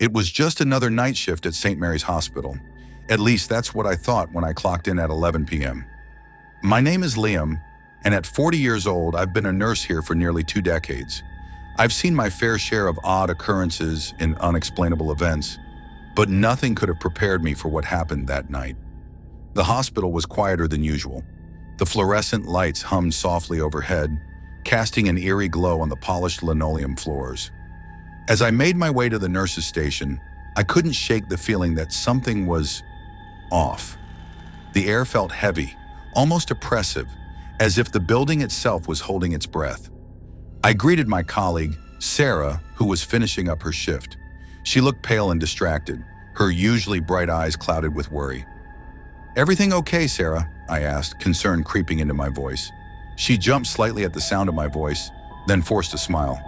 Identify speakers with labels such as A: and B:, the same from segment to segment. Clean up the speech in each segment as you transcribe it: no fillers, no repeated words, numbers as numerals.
A: It was just another night shift at St. Mary's Hospital. At least that's what I thought when I clocked in at 11 p.m. My name is Liam, and at 40 years old, I've been a nurse here for nearly 2 decades. I've seen my fair share of odd occurrences and unexplainable events, but nothing could have prepared me for what happened that night. The hospital was quieter than usual. The fluorescent lights hummed softly overhead, casting an eerie glow on the polished linoleum floors. As I made my way to the nurse's station, I couldn't shake the feeling that something was off. The air felt heavy, almost oppressive, as if the building itself was holding its breath. I greeted my colleague, Sarah, who was finishing up her shift. She looked pale and distracted, her usually bright eyes clouded with worry. "Everything okay, Sarah?" I asked, concern creeping into my voice. She jumped slightly at the sound of my voice, then forced a smile.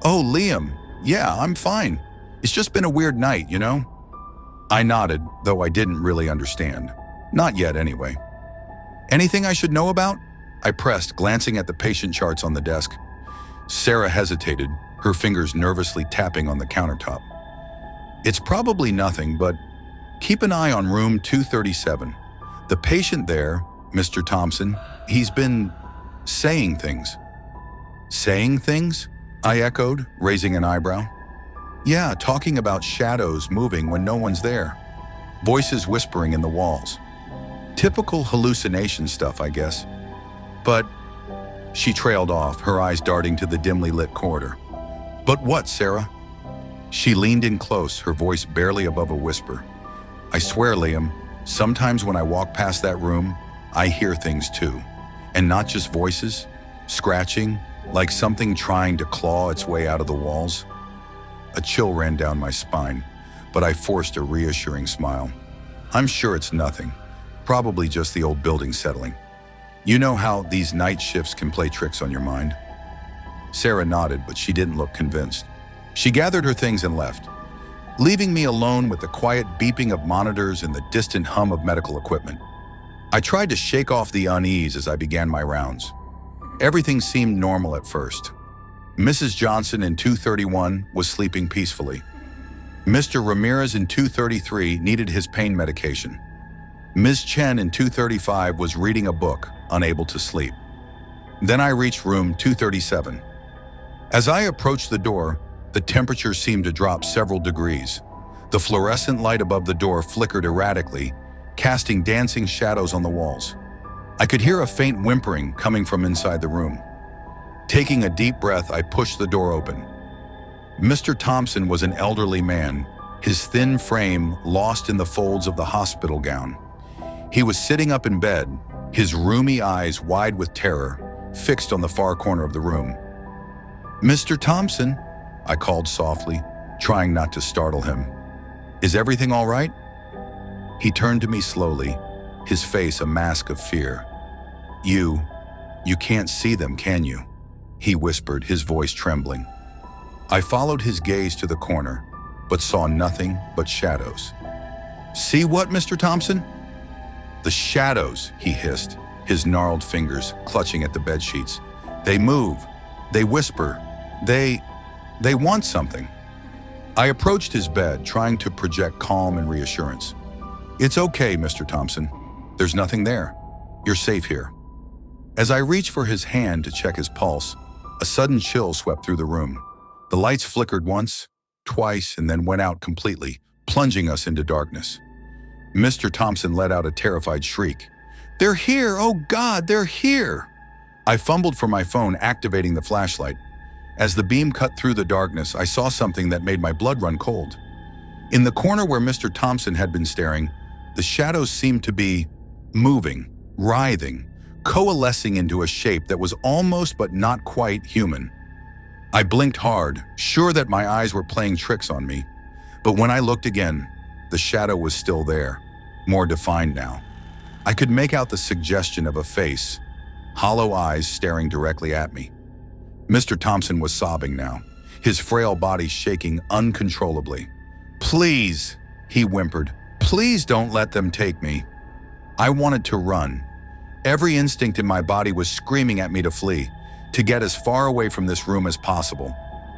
A: "Oh, Liam, yeah, I'm fine. It's just been a weird night, you know?" I nodded, though I didn't really understand. Not yet, anyway. "Anything I should know about?" I pressed, glancing at the patient charts on the desk. Sarah hesitated, her fingers nervously tapping on the countertop. "It's probably nothing, but keep an eye on room 237. The patient there, Mr. Thompson, he's been saying things." "Saying things?" I echoed, raising an eyebrow. "Yeah, talking about shadows moving when no one's there. Voices whispering in the walls. Typical hallucination stuff, I guess. But..." She trailed off, her eyes darting to the dimly lit corridor. "But what, Sarah?" She leaned in close, her voice barely above a whisper. "I swear, Liam, sometimes when I walk past that room, I hear things too. And not just voices, scratching, like something trying to claw its way out of the walls." A chill ran down my spine, but I forced a reassuring smile. "I'm sure it's nothing. Probably just the old building settling. You know how these night shifts can play tricks on your mind?" Sarah nodded, but she didn't look convinced. She gathered her things and left, leaving me alone with the quiet beeping of monitors and the distant hum of medical equipment. I tried to shake off the unease as I began my rounds. Everything seemed normal at first. Mrs. Johnson in 231 was sleeping peacefully. Mr. Ramirez in 233 needed his pain medication. Ms. Chen in 235 was reading a book, unable to sleep. Then I reached room 237. As I approached the door, the temperature seemed to drop several degrees. The fluorescent light above the door flickered erratically, casting dancing shadows on the walls. I could hear a faint whimpering coming from inside the room. Taking a deep breath, I pushed the door open. Mr. Thompson was an elderly man, his thin frame lost in the folds of the hospital gown. He was sitting up in bed, his rheumy eyes wide with terror, fixed on the far corner of the room. "Mr. Thompson," I called softly, trying not to startle him. "Is everything all right?" He turned to me slowly, his face a mask of fear. You can't see them, can you?" he whispered, his voice trembling. I followed his gaze to the corner, but saw nothing but shadows. "See what, Mr. Thompson?" "The shadows," he hissed, his gnarled fingers clutching at the bedsheets. "They move, they whisper, they want something." I approached his bed, trying to project calm and reassurance. "It's okay, Mr. Thompson. There's nothing there. You're safe here." As I reached for his hand to check his pulse, a sudden chill swept through the room. The lights flickered once, twice, and then went out completely, plunging us into darkness. Mr. Thompson let out a terrified shriek. "They're here! Oh God, they're here!" I fumbled for my phone, activating the flashlight. As the beam cut through the darkness, I saw something that made my blood run cold. In the corner where Mr. Thompson had been staring, the shadows seemed to be moving, writhing, coalescing into a shape that was almost but not quite human. I blinked hard, sure that my eyes were playing tricks on me. But when I looked again, the shadow was still there, more defined now. I could make out the suggestion of a face, hollow eyes staring directly at me. Mr. Thompson was sobbing now, his frail body shaking uncontrollably. "Please," he whimpered, "please don't let them take me." I wanted to run. Every instinct in my body was screaming at me to flee, to get as far away from this room as possible.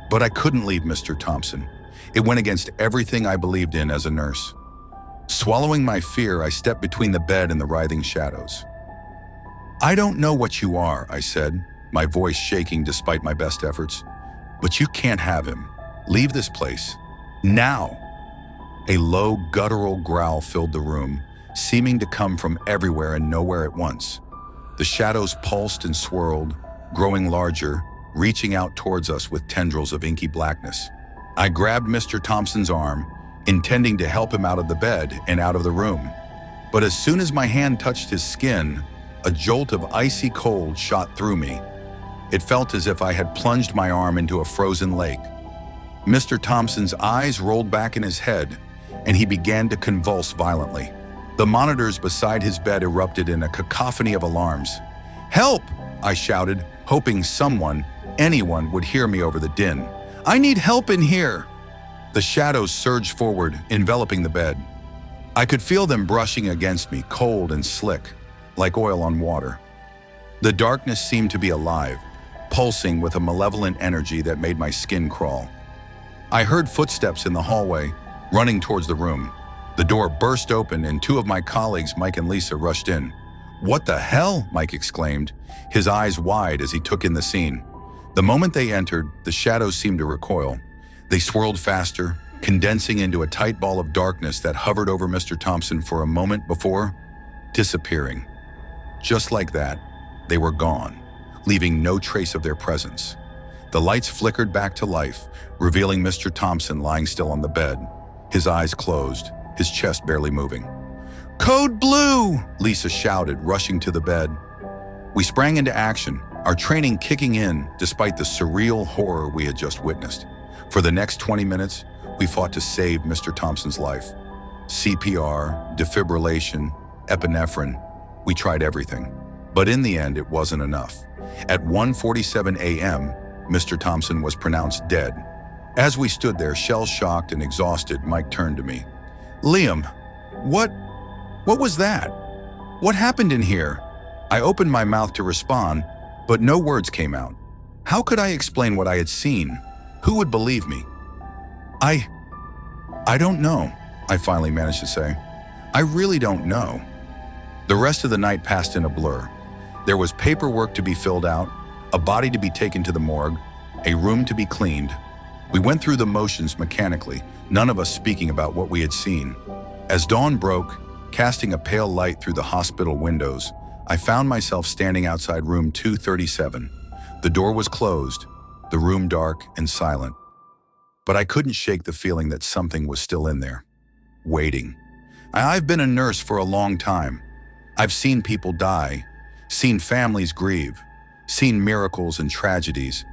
A: But I couldn't leave Mr. Thompson. It went against everything I believed in as a nurse. Swallowing my fear, I stepped between the bed and the writhing shadows. "I don't know what you are," I said, my voice shaking despite my best efforts. "But you can't have him. Leave this place. Now." A low, guttural growl filled the room, seeming to come from everywhere and nowhere at once. The shadows pulsed and swirled, growing larger, reaching out towards us with tendrils of inky blackness. I grabbed Mr. Thompson's arm, intending to help him out of the bed and out of the room. But as soon as my hand touched his skin, a jolt of icy cold shot through me. It felt as if I had plunged my arm into a frozen lake. Mr. Thompson's eyes rolled back in his head, and he began to convulse violently. The monitors beside his bed erupted in a cacophony of alarms. "Help!" I shouted, hoping someone, anyone, would hear me over the din. "I need help in here!" The shadows surged forward, enveloping the bed. I could feel them brushing against me, cold and slick, like oil on water. The darkness seemed to be alive, pulsing with a malevolent energy that made my skin crawl. I heard footsteps in the hallway, running towards the room. The door burst open and two of my colleagues, Mike and Lisa, rushed in. "What the hell?" Mike exclaimed, his eyes wide as he took in the scene. The moment they entered, the shadows seemed to recoil. They swirled faster, condensing into a tight ball of darkness that hovered over Mr. Thompson for a moment before disappearing. Just like that, they were gone, leaving no trace of their presence. The lights flickered back to life, revealing Mr. Thompson lying still on the bed, his eyes closed, his chest barely moving. "Code Blue!" Lisa shouted, rushing to the bed. We sprang into action, our training kicking in despite the surreal horror we had just witnessed. For the next 20 minutes, we fought to save Mr. Thompson's life. CPR, defibrillation, epinephrine. We tried everything. But in the end, it wasn't enough. At 1:47 a.m., Mr. Thompson was pronounced dead. As we stood there, shell-shocked and exhausted, Mike turned to me. "Liam, what was that? What happened in here?" I opened my mouth to respond, but no words came out. How could I explain what I had seen? Who would believe me? I don't know, I finally managed to say. "I really don't know." The rest of the night passed in a blur. There was paperwork to be filled out, a body to be taken to the morgue, a room to be cleaned. We went through the motions mechanically, none of us speaking about what we had seen. As dawn broke, casting a pale light through the hospital windows, I found myself standing outside room 237. The door was closed, the room dark and silent. But I couldn't shake the feeling that something was still in there, waiting. I've been a nurse for a long time. I've seen people die, seen families grieve, seen miracles and tragedies,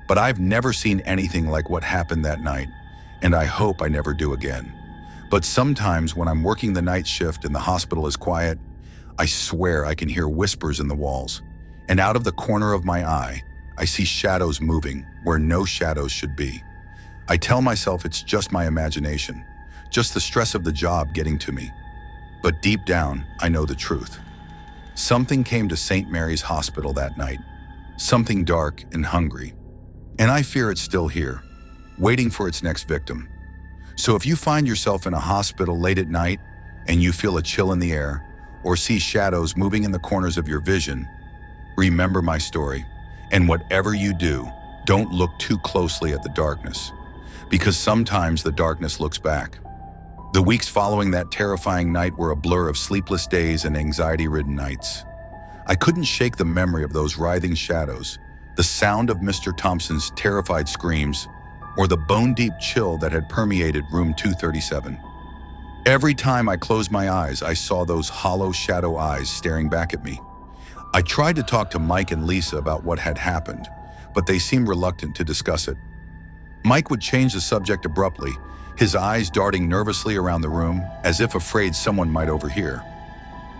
A: but I've never seen anything like what happened that night, and I hope I never do again. But sometimes when I'm working the night shift and the hospital is quiet, I swear I can hear whispers in the walls, and out of the corner of my eye, I see shadows moving where no shadows should be. I tell myself it's just my imagination, just the stress of the job getting to me. But deep down, I know the truth. Something came to St. Mary's Hospital that night, something dark and hungry. And I fear it's still here, waiting for its next victim. So if you find yourself in a hospital late at night and you feel a chill in the air or see shadows moving in the corners of your vision, remember my story. And whatever you do, don't look too closely at the darkness, because sometimes the darkness looks back. The weeks following that terrifying night were a blur of sleepless days and anxiety-ridden nights. I couldn't shake the memory of those writhing shadows, the sound of Mr. Thompson's terrified screams, or the bone-deep chill that had permeated room 237. Every time I closed my eyes, I saw those hollow shadow eyes staring back at me. I tried to talk to Mike and Lisa about what had happened, but they seemed reluctant to discuss it. Mike would change the subject abruptly, his eyes darting nervously around the room as if afraid someone might overhear.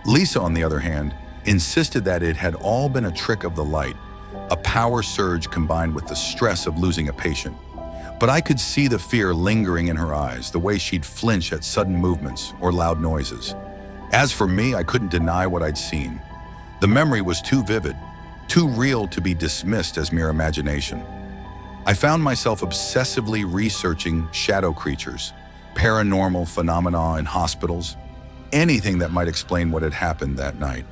A: Lisa, on the other hand, insisted that it had all been a trick of the light, a power surge combined with the stress of losing a patient. But I could see the fear lingering in her eyes, the way she'd flinch at sudden movements or loud noises. As for me, I couldn't deny what I'd seen. The memory was too vivid, too real to be dismissed as mere imagination. I found myself obsessively researching shadow creatures, paranormal phenomena in hospitals, anything that might explain what had happened that night.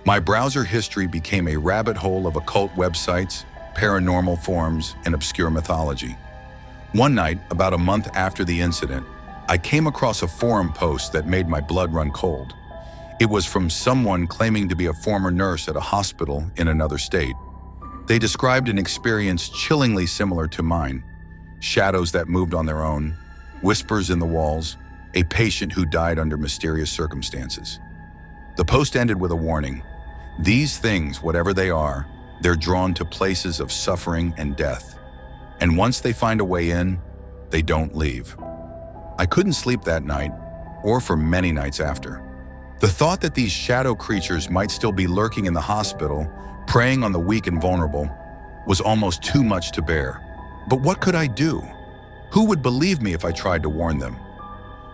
A: My browser history became a rabbit hole of occult websites, paranormal forums, and obscure mythology. One night, about a month after the incident, I came across a forum post that made my blood run cold. It was from someone claiming to be a former nurse at a hospital in another state. They described an experience chillingly similar to mine: shadows that moved on their own, whispers in the walls, a patient who died under mysterious circumstances. The post ended with a warning. These things, whatever they are, they're drawn to places of suffering and death. And once they find a way in, they don't leave. I couldn't sleep that night, or for many nights after. The thought that these shadow creatures might still be lurking in the hospital, preying on the weak and vulnerable, was almost too much to bear. But what could I do? Who would believe me if I tried to warn them?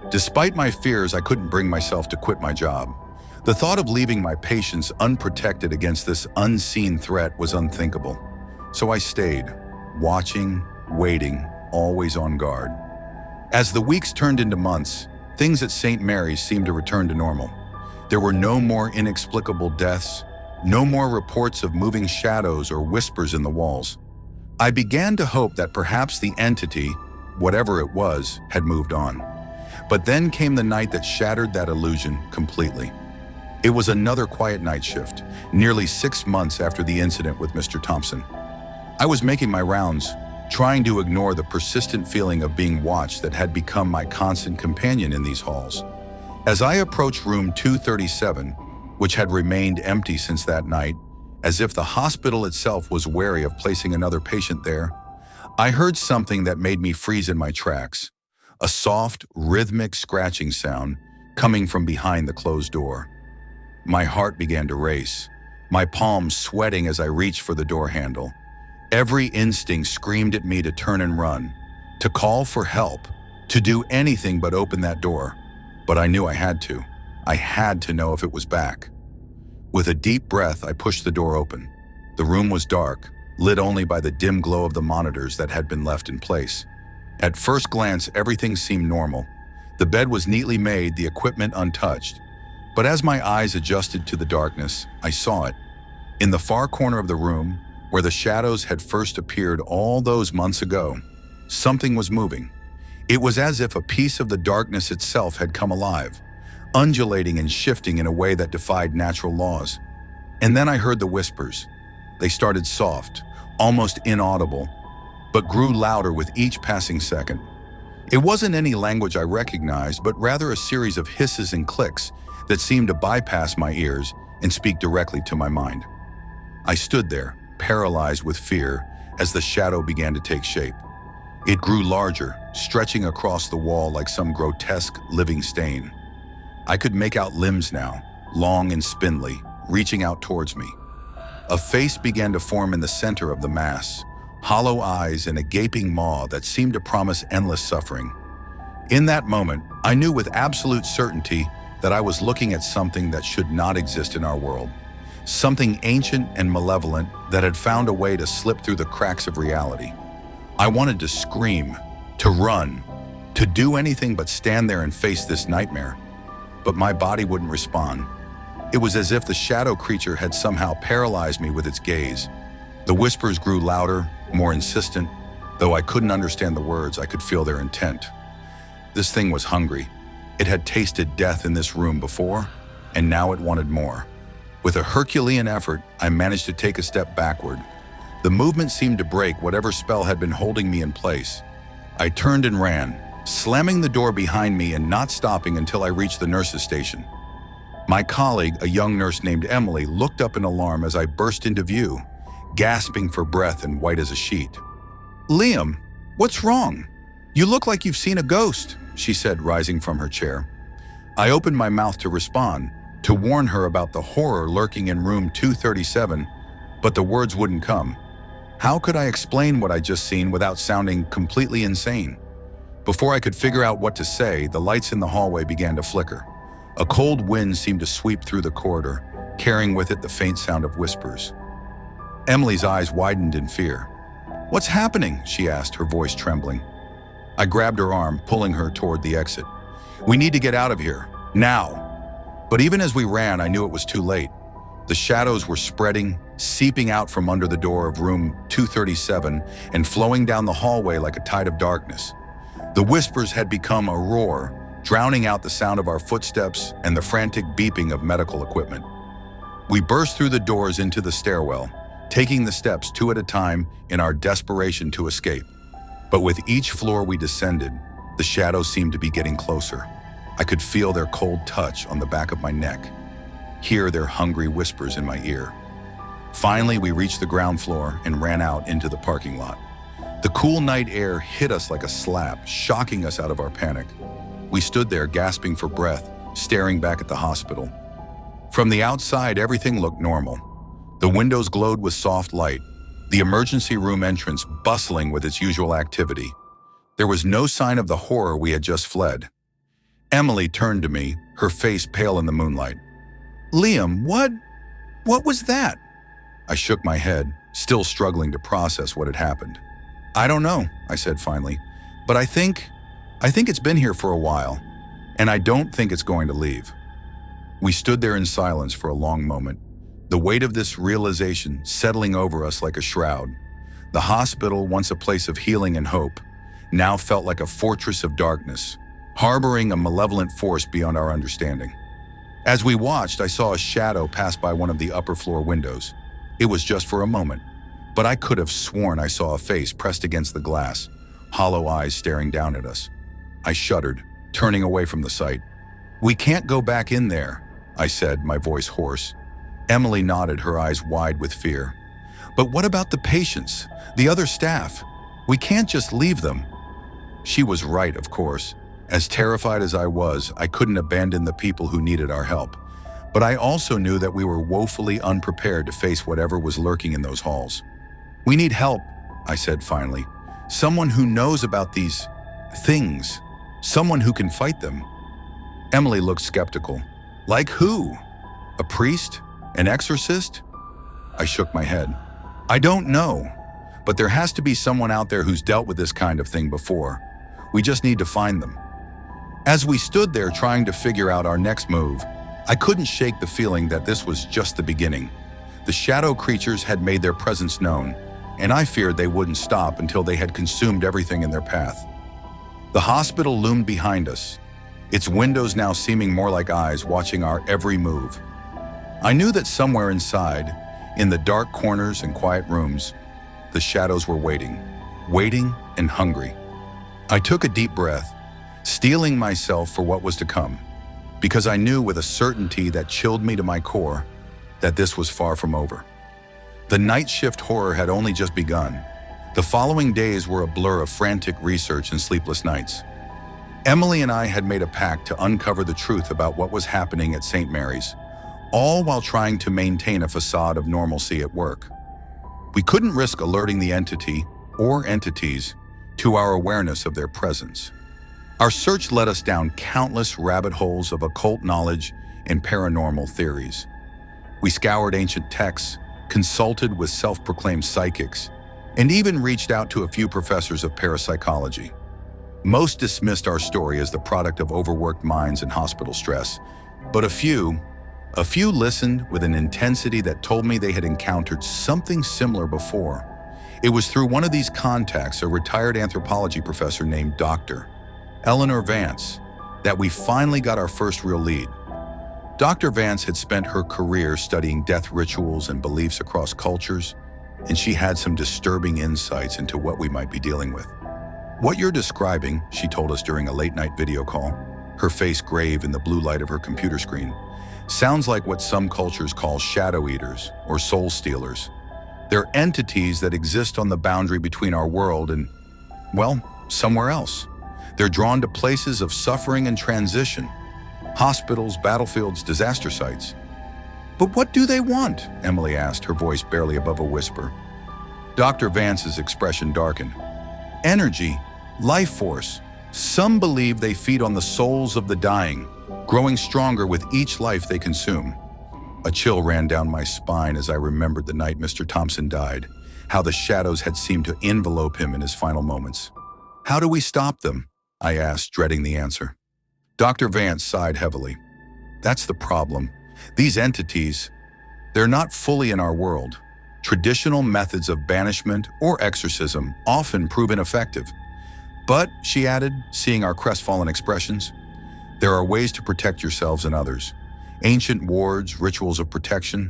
A: Despite my fears, I couldn't bring myself to quit my job. The thought of leaving my patients unprotected against this unseen threat was unthinkable. So I stayed, watching, waiting, always on guard. As the weeks turned into months, things at St. Mary's seemed to return to normal. There were no more inexplicable deaths, no more reports of moving shadows or whispers in the walls. I began to hope that perhaps the entity, whatever it was, had moved on. But then came the night that shattered that illusion completely. It was another quiet night shift, nearly 6 months after the incident with Mr. Thompson. I was making my rounds, trying to ignore the persistent feeling of being watched that had become my constant companion in these halls. As I approached room 237, which had remained empty since that night, as if the hospital itself was wary of placing another patient there, I heard something that made me freeze in my tracks. A soft, rhythmic scratching sound coming from behind the closed door. My heart began to race, my palms sweating as I reached for the door handle. Every instinct screamed at me to turn and run, to call for help, to do anything but open that door. But I knew I had to. I had to know if it was back. With a deep breath, I pushed the door open. The room was dark, lit only by the dim glow of the monitors that had been left in place. At first glance, everything seemed normal. The bed was neatly made, the equipment untouched. But as my eyes adjusted to the darkness, I saw it. In the far corner of the room, where the shadows had first appeared all those months ago, something was moving. It was as if a piece of the darkness itself had come alive, undulating and shifting in a way that defied natural laws. And then I heard the whispers. They started soft, almost inaudible, but grew louder with each passing second. It wasn't any language I recognized, but rather a series of hisses and clicks that seemed to bypass my ears and speak directly to my mind. I stood there, paralyzed with fear, as the shadow began to take shape. It grew larger, stretching across the wall like some grotesque living stain. I could make out limbs now, long and spindly, reaching out towards me. A face began to form in the center of the mass, hollow eyes and a gaping maw that seemed to promise endless suffering. In that moment, I knew with absolute certainty that I was looking at something that should not exist in our world. Something ancient and malevolent that had found a way to slip through the cracks of reality. I wanted to scream, to run, to do anything but stand there and face this nightmare. But my body wouldn't respond. It was as if the shadow creature had somehow paralyzed me with its gaze. The whispers grew louder, more insistent. Though I couldn't understand the words, I could feel their intent. This thing was hungry. It had tasted death in this room before, and now it wanted more. With a Herculean effort, I managed to take a step backward. The movement seemed to break whatever spell had been holding me in place. I turned and ran, slamming the door behind me and not stopping until I reached the nurse's station. My colleague, a young nurse named Emily, looked up in alarm as I burst into view, gasping for breath and white as a sheet. "Liam, what's wrong? You look like you've seen a ghost," she said, rising from her chair. I opened my mouth to respond, to warn her about the horror lurking in room 237, but the words wouldn't come. How could I explain what I'd just seen without sounding completely insane? Before I could figure out what to say, the lights in the hallway began to flicker. A cold wind seemed to sweep through the corridor, carrying with it the faint sound of whispers. Emily's eyes widened in fear. "What's happening?" she asked, her voice trembling. I grabbed her arm, pulling her toward the exit. "We need to get out of here, now." But even as we ran, I knew it was too late. The shadows were spreading, seeping out from under the door of room 237 and flowing down the hallway like a tide of darkness. The whispers had become a roar, drowning out the sound of our footsteps and the frantic beeping of medical equipment. We burst through the doors into the stairwell, taking the steps two at a time in our desperation to escape. But with each floor we descended, the shadows seemed to be getting closer. I could feel their cold touch on the back of my neck, hear their hungry whispers in my ear. Finally, we reached the ground floor and ran out into the parking lot. The cool night air hit us like a slap, shocking us out of our panic. We stood there gasping for breath, staring back at the hospital. From the outside, everything looked normal. The windows glowed with soft light, the emergency room entrance bustling with its usual activity. There was no sign of the horror we had just fled. Emily turned to me, her face pale in the moonlight. "Liam, what was that?" I shook my head, still struggling to process what had happened. "I don't know," I said finally, "but I think it's been here for a while, and I don't think it's going to leave." We stood there in silence for a long moment, the weight of this realization settling over us like a shroud. The hospital, once a place of healing and hope, now felt like a fortress of darkness, harboring a malevolent force beyond our understanding. As we watched, I saw a shadow pass by one of the upper floor windows. It was just for a moment, but I could have sworn I saw a face pressed against the glass, hollow eyes staring down at us. I shuddered, turning away from the sight. "We can't go back in there," I said, my voice hoarse. Emily nodded, her eyes wide with fear. "But what about the patients, the other staff? We can't just leave them." She was right, of course. As terrified as I was, I couldn't abandon the people who needed our help. But I also knew that we were woefully unprepared to face whatever was lurking in those halls. "We need help," I said finally. "Someone who knows about these things. Someone who can fight them." Emily looked skeptical. "Like who? A priest? An exorcist?" I shook my head. "I don't know, but there has to be someone out there who's dealt with this kind of thing before. We just need to find them." As we stood there trying to figure out our next move, I couldn't shake the feeling that this was just the beginning. The shadow creatures had made their presence known, and I feared they wouldn't stop until they had consumed everything in their path. The hospital loomed behind us, its windows now seeming more like eyes watching our every move. I knew that somewhere inside, in the dark corners and quiet rooms, the shadows were waiting and hungry. I took a deep breath, steeling myself for what was to come, because I knew with a certainty that chilled me to my core that this was far from over. The night shift horror had only just begun. The following days were a blur of frantic research and sleepless nights. Emily and I had made a pact to uncover the truth about what was happening at St. Mary's, all while trying to maintain a facade of normalcy at work. We couldn't risk alerting the entity or entities to our awareness of their presence. Our search led us down countless rabbit holes of occult knowledge and paranormal theories. We scoured ancient texts, consulted with self-proclaimed psychics, and even reached out to a few professors of parapsychology. Most dismissed our story as the product of overworked minds and hospital stress, but a few listened with an intensity that told me they had encountered something similar before. It was through one of these contacts, a retired anthropology professor named Dr. Eleanor Vance, that we finally got our first real lead. Dr. Vance had spent her career studying death rituals and beliefs across cultures, and she had some disturbing insights into what we might be dealing with. "What you're describing," she told us during a late-night video call, her face grave in the blue light of her computer screen, "sounds like what some cultures call shadow eaters or soul stealers. They're entities that exist on the boundary between our world and, well, somewhere else. They're drawn to places of suffering and transition, hospitals, battlefields, disaster sites." "But what do they want?" Emily asked, her voice barely above a whisper. Dr. Vance's expression darkened. "Energy, life force. Some believe they feed on the souls of the dying, growing stronger with each life they consume." A chill ran down my spine as I remembered the night Mr. Thompson died, how the shadows had seemed to envelope him in his final moments. "How do we stop them?" I asked, dreading the answer. Dr. Vance sighed heavily. "That's the problem. These entities, they're not fully in our world. Traditional methods of banishment or exorcism often prove ineffective. But," she added, seeing our crestfallen expressions, "there are ways to protect yourselves and others. Ancient wards, rituals of protection.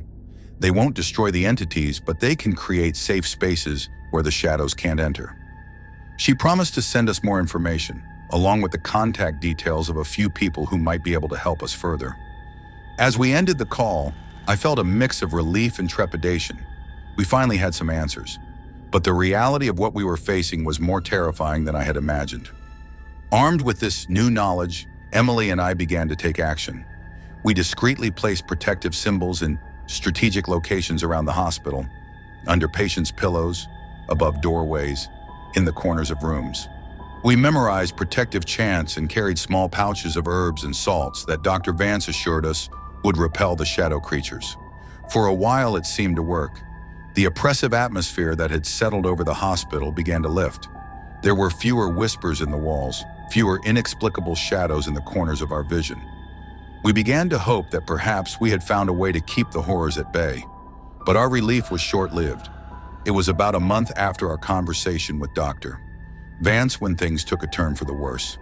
A: They won't destroy the entities, but they can create safe spaces where the shadows can't enter." She promised to send us more information, along with the contact details of a few people who might be able to help us further. As we ended the call, I felt a mix of relief and trepidation. We finally had some answers, but the reality of what we were facing was more terrifying than I had imagined. Armed with this new knowledge, Emily and I began to take action. We discreetly placed protective symbols in strategic locations around the hospital, under patients' pillows, above doorways, in the corners of rooms. We memorized protective chants and carried small pouches of herbs and salts that Dr. Vance assured us would repel the shadow creatures. For a while it seemed to work. The oppressive atmosphere that had settled over the hospital began to lift. There were fewer whispers in the walls, fewer inexplicable shadows in the corners of our vision. We began to hope that perhaps we had found a way to keep the horrors at bay. But our relief was short-lived. It was about a month after our conversation with Dr. Vance when things took a turn for the worse.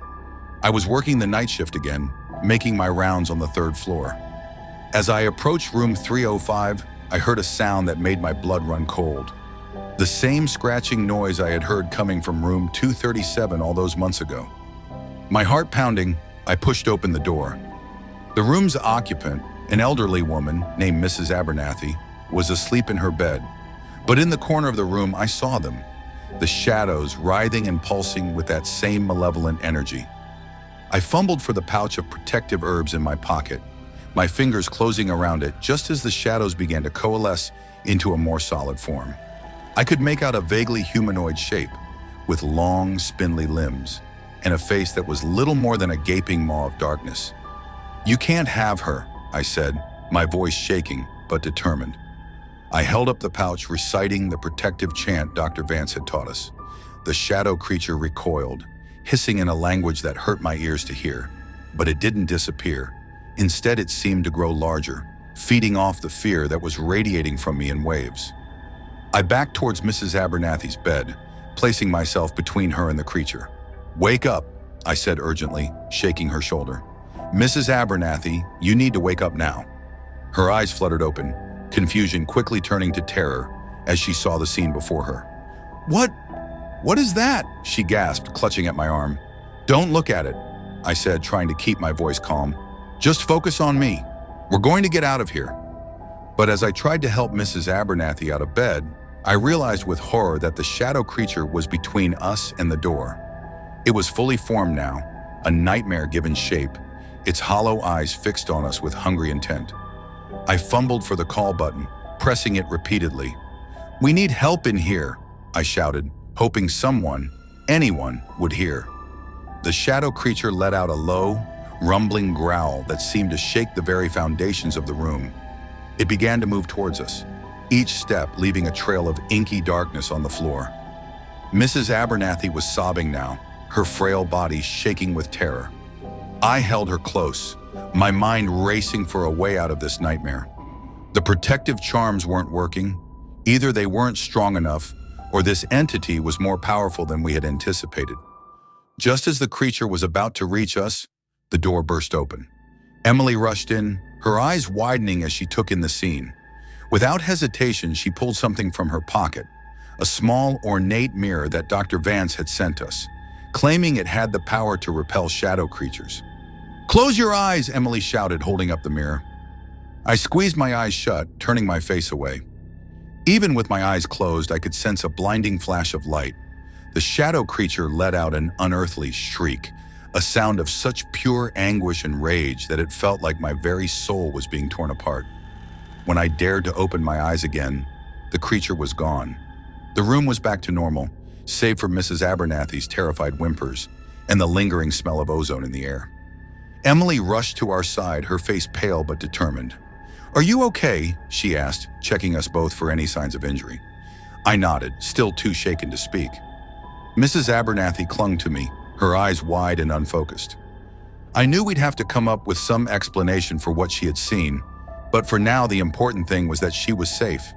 A: I was working the night shift again, making my rounds on the third floor. As I approached room 305, I heard a sound that made my blood run cold. The same scratching noise I had heard coming from room 237 all those months ago. My heart pounding, I pushed open the door. The room's occupant, an elderly woman named Mrs. Abernathy, was asleep in her bed. But in the corner of the room, I saw them, the shadows writhing and pulsing with that same malevolent energy. I fumbled for the pouch of protective herbs in my pocket, my fingers closing around it just as the shadows began to coalesce into a more solid form. I could make out a vaguely humanoid shape, with long, spindly limbs, and a face that was little more than a gaping maw of darkness. "You can't have her," I said, my voice shaking but determined. I held up the pouch, reciting the protective chant Dr. Vance had taught us. The shadow creature recoiled, hissing in a language that hurt my ears to hear. But it didn't disappear. Instead, it seemed to grow larger, feeding off the fear that was radiating from me in waves. I backed towards Mrs. Abernathy's bed, placing myself between her and the creature. "Wake up," I said urgently, shaking her shoulder. "Mrs. Abernathy, you need to wake up now." Her eyes fluttered open, confusion quickly turning to terror as she saw the scene before her. What is that?" she gasped, clutching at my arm. "Don't look at it," I said, trying to keep my voice calm. "Just focus on me. We're going to get out of here." But as I tried to help Mrs. Abernathy out of bed, I realized with horror that the shadow creature was between us and the door. It was fully formed now, a nightmare given shape, its hollow eyes fixed on us with hungry intent. I fumbled for the call button, pressing it repeatedly. "We need help in here," I shouted, hoping someone, anyone, would hear. The shadow creature let out a low, rumbling growl that seemed to shake the very foundations of the room. It began to move towards us, each step leaving a trail of inky darkness on the floor. Mrs. Abernathy was sobbing now, her frail body shaking with terror. I held her close, my mind racing for a way out of this nightmare. The protective charms weren't working. Either they weren't strong enough, or this entity was more powerful than we had anticipated. Just as the creature was about to reach us, the door burst open. Emily rushed in, her eyes widening as she took in the scene. Without hesitation, she pulled something from her pocket, a small, ornate mirror that Dr. Vance had sent us, claiming it had the power to repel shadow creatures. "Close your eyes," Emily shouted, holding up the mirror. I squeezed my eyes shut, turning my face away. Even with my eyes closed, I could sense a blinding flash of light. The shadow creature let out an unearthly shriek, a sound of such pure anguish and rage that it felt like my very soul was being torn apart. When I dared to open my eyes again, the creature was gone. The room was back to normal, save for Mrs. Abernathy's terrified whimpers and the lingering smell of ozone in the air. Emily rushed to our side, her face pale but determined. "Are you okay?" she asked, checking us both for any signs of injury. I nodded, still too shaken to speak. Mrs. Abernathy clung to me, her eyes wide and unfocused. I knew we'd have to come up with some explanation for what she had seen, but for now the important thing was that she was safe.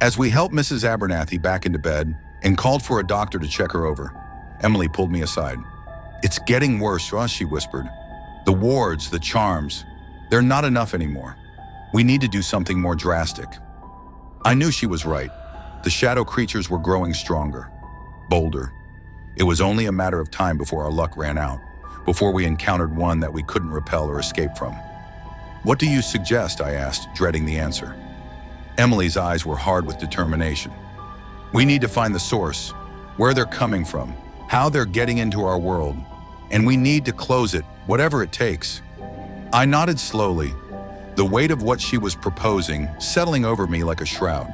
A: As we helped Mrs. Abernathy back into bed and called for a doctor to check her over, Emily pulled me aside. "It's getting worse, Ross," she whispered. "The wards, the charms, they're not enough anymore. We need to do something more drastic." I knew she was right. The shadow creatures were growing stronger, bolder. It was only a matter of time before our luck ran out, before we encountered one that we couldn't repel or escape from. "What do you suggest?" I asked, dreading the answer. Emily's eyes were hard with determination. "We need to find the source, where they're coming from, how they're getting into our world, and we need to close it, whatever it takes." I nodded slowly, the weight of what she was proposing settling over me like a shroud.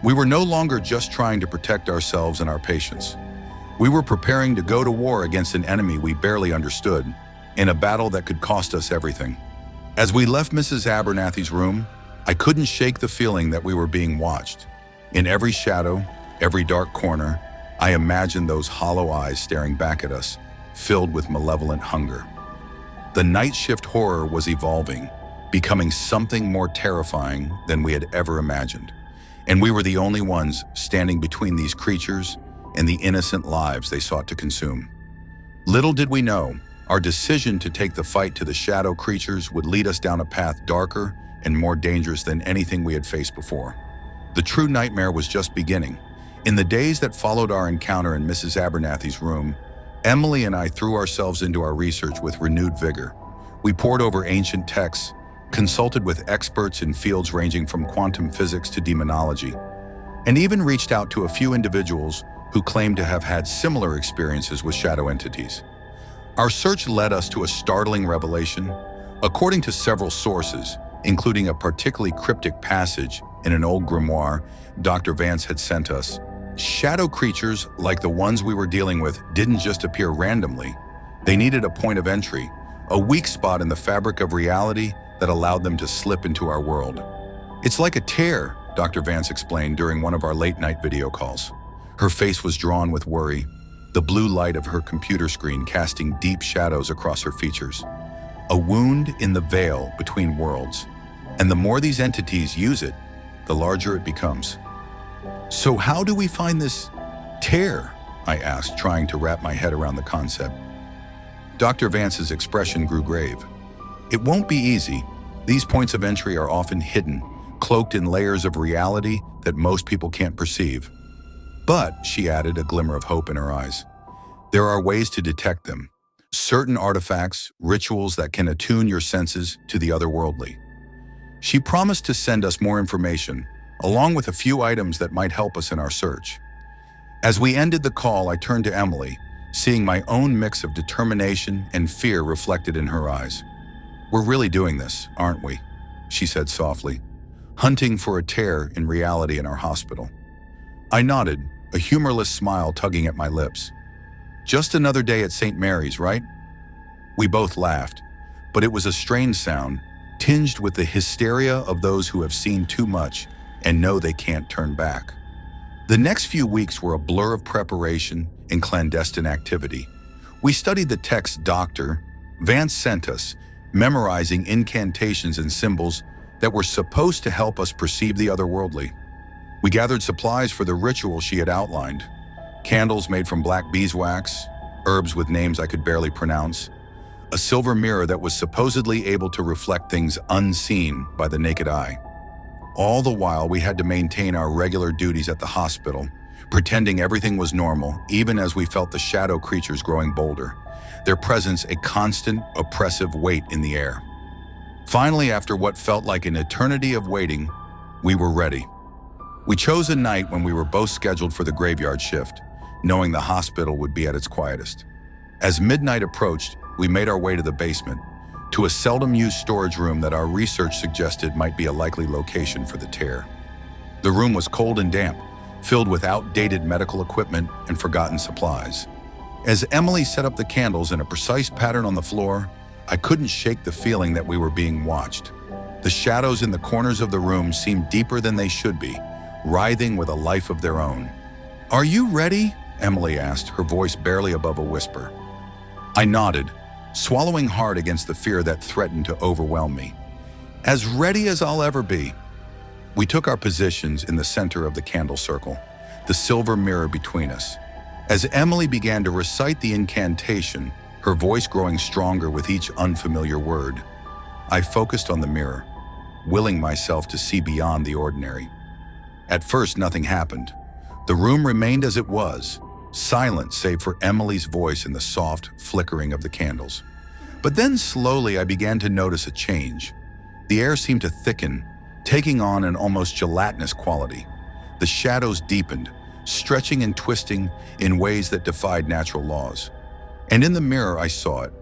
A: We were no longer just trying to protect ourselves and our patients. We were preparing to go to war against an enemy we barely understood, in a battle that could cost us everything. As we left Mrs. Abernathy's room, I couldn't shake the feeling that we were being watched. In every shadow, every dark corner, I imagined those hollow eyes staring back at us, filled with malevolent hunger. The night shift horror was evolving, becoming something more terrifying than we had ever imagined. And we were the only ones standing between these creatures and the innocent lives they sought to consume. Little did we know, our decision to take the fight to the shadow creatures would lead us down a path darker and more dangerous than anything we had faced before. The true nightmare was just beginning. In the days that followed our encounter in Mrs. Abernathy's room, Emily and I threw ourselves into our research with renewed vigor. We pored over ancient texts, consulted with experts in fields ranging from quantum physics to demonology, and even reached out to a few individuals who claimed to have had similar experiences with shadow entities. Our search led us to a startling revelation. According to several sources, including a particularly cryptic passage in an old grimoire Dr. Vance had sent us, shadow creatures like the ones we were dealing with didn't just appear randomly. They needed a point of entry, a weak spot in the fabric of reality that allowed them to slip into our world. "It's like a tear," Dr. Vance explained during one of our late-night video calls. Her face was drawn with worry, the blue light of her computer screen casting deep shadows across her features. "A wound in the veil between worlds, and the more these entities use it, the larger it becomes." "So how do we find this tear?" I asked, trying to wrap my head around the concept. Dr. Vance's expression grew grave. "It won't be easy. These points of entry are often hidden, cloaked in layers of reality that most people can't perceive. But," she added, a glimmer of hope in her eyes, "there are ways to detect them. Certain artifacts, rituals that can attune your senses to the otherworldly." She promised to send us more information, along with a few items that might help us in our search. As we ended the call, I turned to Emily, seeing my own mix of determination and fear reflected in her eyes. "We're really doing this, aren't we?" she said softly, "hunting for a tear in reality in our hospital." I nodded, a humorless smile tugging at my lips. "Just another day at St. Mary's, right?" We both laughed, but it was a strange sound, tinged with the hysteria of those who have seen too much and know they can't turn back. The next few weeks were a blur of preparation and clandestine activity. We studied the text Dr. Vance sent us, memorizing incantations and symbols that were supposed to help us perceive the otherworldly. We gathered supplies for the ritual she had outlined: candles made from black beeswax, herbs with names I could barely pronounce, a silver mirror that was supposedly able to reflect things unseen by the naked eye. All the while, we had to maintain our regular duties at the hospital, pretending everything was normal, even as we felt the shadow creatures growing bolder, their presence a constant, oppressive weight in the air. Finally, after what felt like an eternity of waiting, we were ready. We chose a night when we were both scheduled for the graveyard shift, knowing the hospital would be at its quietest. As midnight approached, we made our way to the basement, to a seldom-used storage room that our research suggested might be a likely location for the tear. The room was cold and damp, filled with outdated medical equipment and forgotten supplies. As Emily set up the candles in a precise pattern on the floor, I couldn't shake the feeling that we were being watched. The shadows in the corners of the room seemed deeper than they should be, writhing with a life of their own. "Are you ready?" Emily asked, her voice barely above a whisper. I nodded, swallowing hard against the fear that threatened to overwhelm me. "As ready as I'll ever be." We took our positions in the center of the candle circle, the silver mirror between us. As Emily began to recite the incantation, her voice growing stronger with each unfamiliar word, I focused on the mirror, willing myself to see beyond the ordinary. At first, nothing happened. The room remained as it was, silent save for Emily's voice and the soft flickering of the candles. But then slowly I began to notice a change. The air seemed to thicken, taking on an almost gelatinous quality. The shadows deepened, stretching and twisting in ways that defied natural laws. And in the mirror I saw it,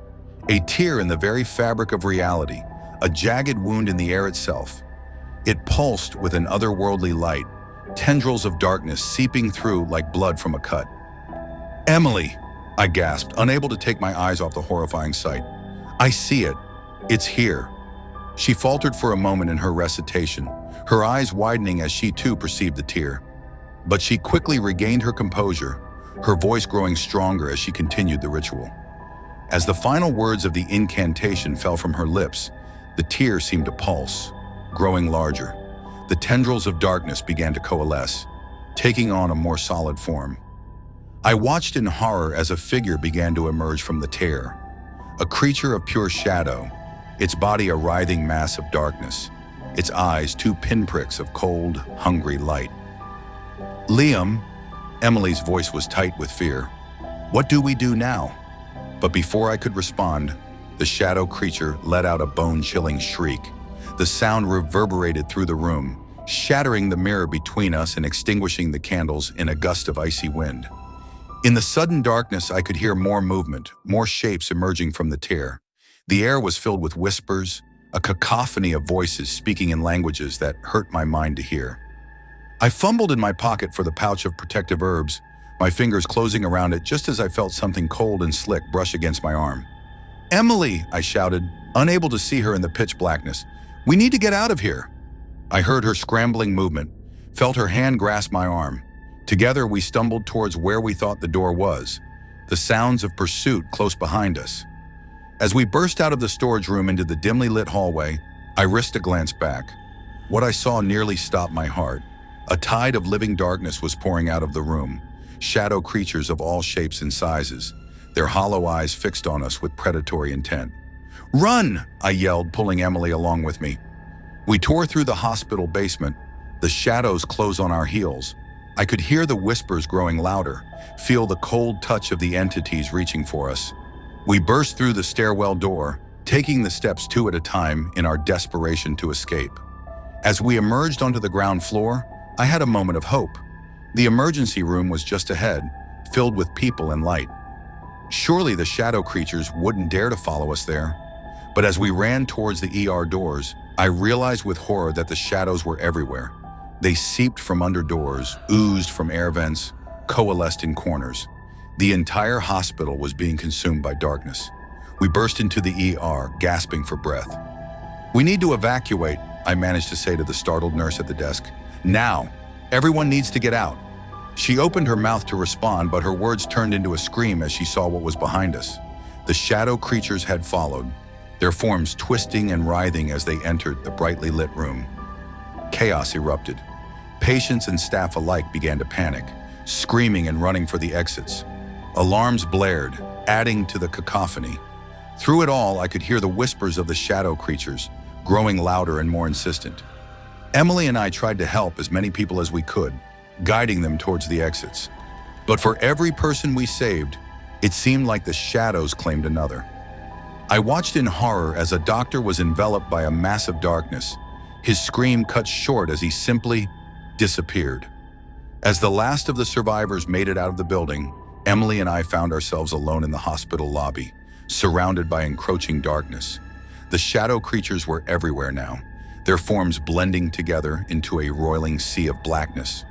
A: a tear in the very fabric of reality, a jagged wound in the air itself. It pulsed with an otherworldly light, tendrils of darkness seeping through like blood from a cut. "Emily," I gasped, unable to take my eyes off the horrifying sight. "I see it. It's here." She faltered for a moment in her recitation, her eyes widening as she too perceived the tear. But she quickly regained her composure, her voice growing stronger as she continued the ritual. As the final words of the incantation fell from her lips, the tear seemed to pulse, growing larger. The tendrils of darkness began to coalesce, taking on a more solid form. I watched in horror as a figure began to emerge from the tear, a creature of pure shadow, its body a writhing mass of darkness, its eyes two pinpricks of cold, hungry light. "Liam," Emily's voice was tight with fear. "What do we do now?" But before I could respond, the shadow creature let out a bone-chilling shriek. The sound reverberated through the room, shattering the mirror between us and extinguishing the candles in a gust of icy wind. In the sudden darkness, I could hear more movement, more shapes emerging from the tear. The air was filled with whispers, a cacophony of voices speaking in languages that hurt my mind to hear. I fumbled in my pocket for the pouch of protective herbs, my fingers closing around it just as I felt something cold and slick brush against my arm. "Emily," I shouted, unable to see her in the pitch blackness. "We need to get out of here." I heard her scrambling movement, felt her hand grasp my arm. Together we stumbled towards where we thought the door was, the sounds of pursuit close behind us. As we burst out of the storage room into the dimly lit hallway, I risked a glance back. What I saw nearly stopped my heart. A tide of living darkness was pouring out of the room, shadow creatures of all shapes and sizes, their hollow eyes fixed on us with predatory intent. "Run!" I yelled, pulling Emily along with me. We tore through the hospital basement, the shadows close on our heels. I could hear the whispers growing louder, feel the cold touch of the entities reaching for us. We burst through the stairwell door, taking the steps two at a time in our desperation to escape. As we emerged onto the ground floor, I had a moment of hope. The emergency room was just ahead, filled with people and light. Surely the shadow creatures wouldn't dare to follow us there. But as we ran towards the ER doors, I realized with horror that the shadows were everywhere. They seeped from under doors, oozed from air vents, coalesced in corners. The entire hospital was being consumed by darkness. We burst into the ER, gasping for breath. "We need to evacuate," I managed to say to the startled nurse at the desk. "Now! Everyone needs to get out." She opened her mouth to respond, but her words turned into a scream as she saw what was behind us. The shadow creatures had followed, their forms twisting and writhing as they entered the brightly lit room. Chaos erupted. Patients and staff alike began to panic, screaming and running for the exits. Alarms blared, adding to the cacophony. Through it all, I could hear the whispers of the shadow creatures, growing louder and more insistent. Emily and I tried to help as many people as we could, guiding them towards the exits. But for every person we saved, it seemed like the shadows claimed another. I watched in horror as a doctor was enveloped by a massive darkness, his scream cut short as he simply disappeared. As the last of the survivors made it out of the building, Emily and I found ourselves alone in the hospital lobby, surrounded by encroaching darkness. The shadow creatures were everywhere now, their forms blending together into a roiling sea of blackness.